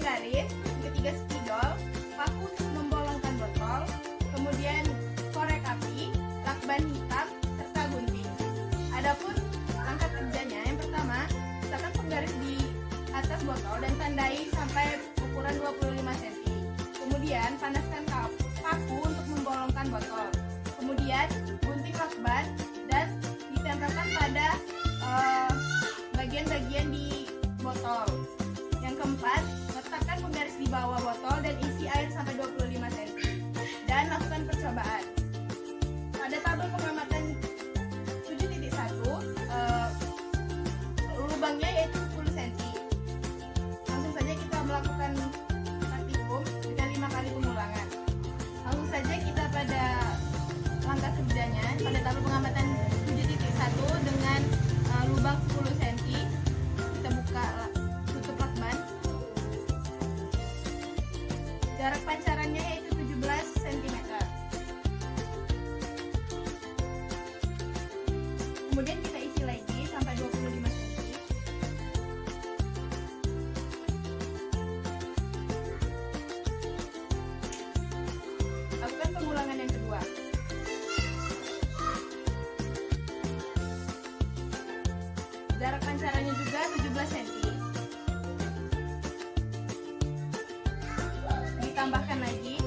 penggaris, yang ketiga spidol, paku untuk membolongkan botol, kemudian korek api, lakban hitam, serta gunting. Adapun langkah kerjanya, yang pertama, letakkan penggaris di atas botol dan tandai sampai ukuran 25 cm. Kemudian panaskan paku untuk membolongkan botol. Kemudian gunting lakban dan ditempelkan pada bagian-bagian di botol. Yang keempat, letakkan penggaris di bawah botol dan isi air sampai 25 cm. Dan lakukan percobaan. Pada tabel pengamatan 7.1, lubangnya yaitu 10 cm. Langsung saja kita melakukan praktikum dengan 5 kali pengulangan. Langsung saja kita pada langkah kerjanya pada tabel pengamatan 7.1 dengan lubang 10 cm. Kita buka tutup lakban. Jarak pancarannya yaitu 17 cm. Kemudian kita isi lagi sampai 25 cm. Lakukan pengulangan yang kedua. Jarak pancarannya juga 17 cm. Ditambahkan lagi.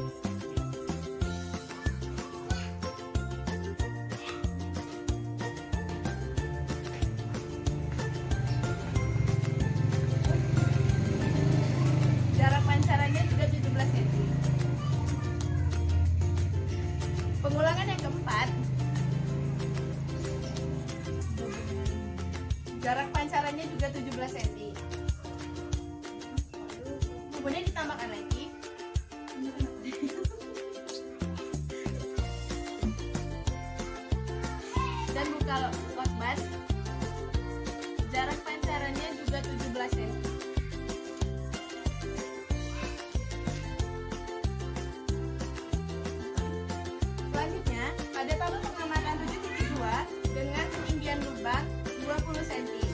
Jarak pancarannya juga 17 cm. Pengulangan yang keempat. Jarak pancarannya juga 17 cm. Kemudian ditambahkan lagi. Dan buka lakban. Jarak pancarannya juga 17 cm. Selanjutnya, pada tabel pengamatan 7.2 dengan ketinggian lubang 20 cm.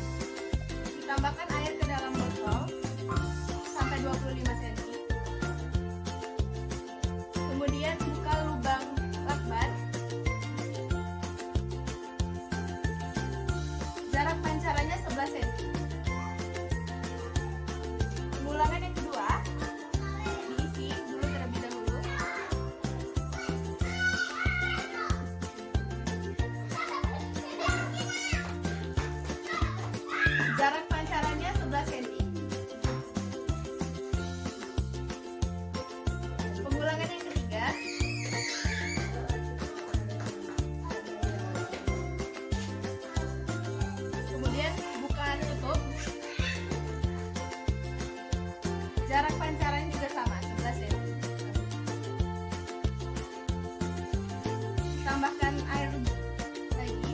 Ditambahkan air ke dalam botol sampai 25 cm. Kemudian buka lubang lakban. Jarak pancarannya 11 cm. Pengulangan yang kedua, diisi dulu terlebih dahulu. Jarak pancarannya 11 cm. Pengulangan yang ketiga. Kemudian buka tutup. Jarak pancarannya juga sama, 11 cm. Tambahkan air lagi.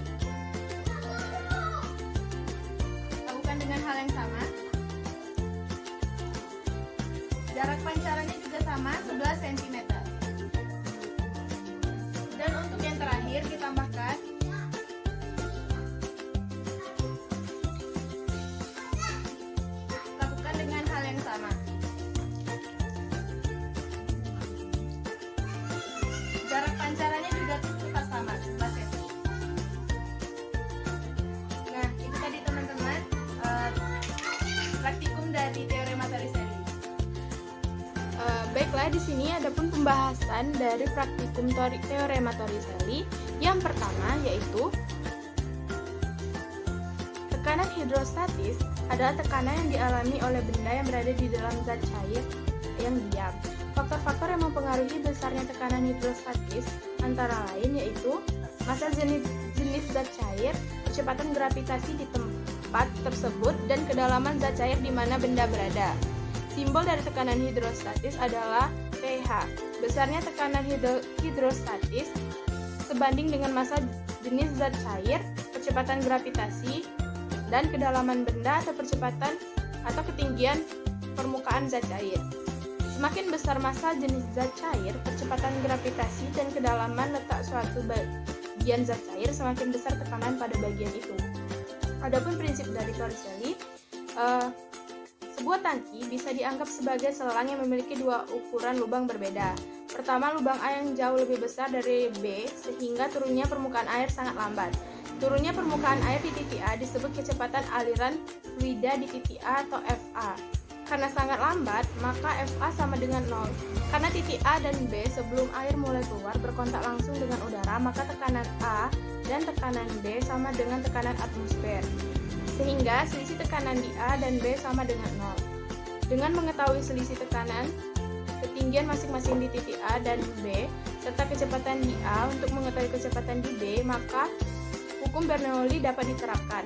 Lakukan dengan hal yang sama. Jarak pancarannya juga sama, 11 cm. Dan untuk yang terakhir ditambahkan lakukan dengan hal yang sama. Jarak pancarannya juga tetap sama, 11 cm. Nah, itu tadi teman-teman praktikum dari teorema Torricelli. Baiklah, di sini ada pun pembahasan dari praktikum teorema Torricelli. Yang pertama yaitu tekanan hidrostatis adalah tekanan yang dialami oleh benda yang berada di dalam zat cair yang diam. Faktor-faktor yang mempengaruhi besarnya tekanan hidrostatis antara lain yaitu massa jenis zat cair, kecepatan gravitasi di tempat tersebut, dan kedalaman zat cair di mana benda berada. Simbol dari tekanan hidrostatis adalah pH. Besarnya tekanan hidrostatis sebanding dengan massa jenis zat cair, kecepatan gravitasi, dan kedalaman benda atau percepatan atau ketinggian permukaan zat cair. Semakin besar massa jenis zat cair, percepatan gravitasi, dan kedalaman letak suatu bagian zat cair, semakin besar tekanan pada bagian itu. Adapun prinsip dari Torricelli, Sebuah tangki bisa dianggap sebagai selang yang memiliki dua ukuran lubang berbeda. Pertama, lubang A yang jauh lebih besar dari B sehingga turunnya permukaan air sangat lambat. Turunnya permukaan air di titik A disebut kecepatan aliran fluida di titik A atau FA. Karena sangat lambat, maka FA sama dengan 0. Karena titik A dan B sebelum air mulai keluar berkontak langsung dengan udara, maka tekanan A dan tekanan B sama dengan tekanan atmosfer. Sehingga selisih tekanan di A dan B sama dengan 0. Dengan mengetahui selisih tekanan, ketinggian masing-masing di titik A dan B, serta kecepatan di A untuk mengetahui kecepatan di B, maka hukum Bernoulli dapat diterapkan,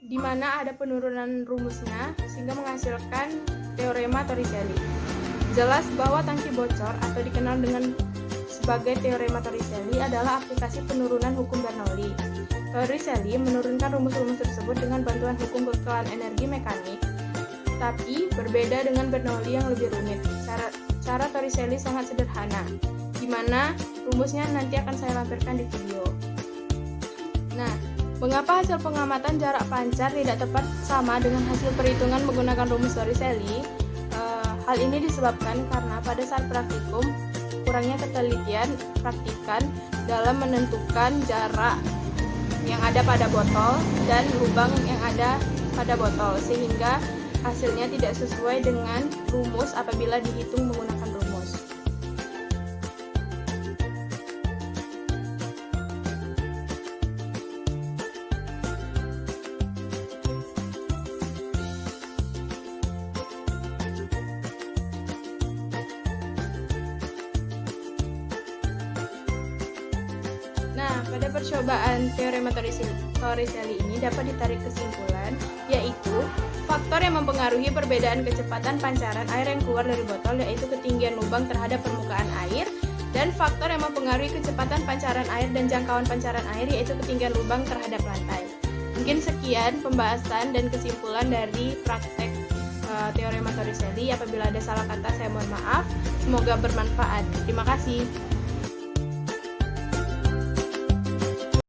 di mana ada penurunan rumusnya sehingga menghasilkan teorema Torricelli. Jelas bahwa tangki bocor atau dikenal dengan sebagai teorema Torricelli adalah aplikasi penurunan hukum Bernoulli. Torricelli menurunkan rumus-rumus tersebut dengan bantuan hukum kekekalan energi mekanik, tapi berbeda dengan Bernoulli yang lebih rumit. Cara Torricelli sangat sederhana, di mana rumusnya nanti akan saya lampirkan di video. Nah, mengapa hasil pengamatan jarak pancar tidak tepat sama dengan hasil perhitungan menggunakan rumus Torricelli? Hal ini disebabkan karena pada saat praktikum, kurangnya ketelitian praktikan dalam menentukan jarak yang ada pada botol dan lubang yang ada pada botol, sehingga hasilnya tidak sesuai dengan rumus apabila dihitung menggunakan rumus. Nah, pada percobaan teorema Torricelli ini dapat ditarik kesimpulan, yaitu faktor yang mempengaruhi perbedaan kecepatan pancaran air yang keluar dari botol yaitu ketinggian lubang terhadap permukaan air, dan faktor yang mempengaruhi kecepatan pancaran air dan jangkauan pancaran air yaitu ketinggian lubang terhadap lantai. Mungkin sekian pembahasan dan kesimpulan dari praktek teorema Torricelli. Apabila ada salah kata saya mohon maaf. Semoga bermanfaat. Terima kasih.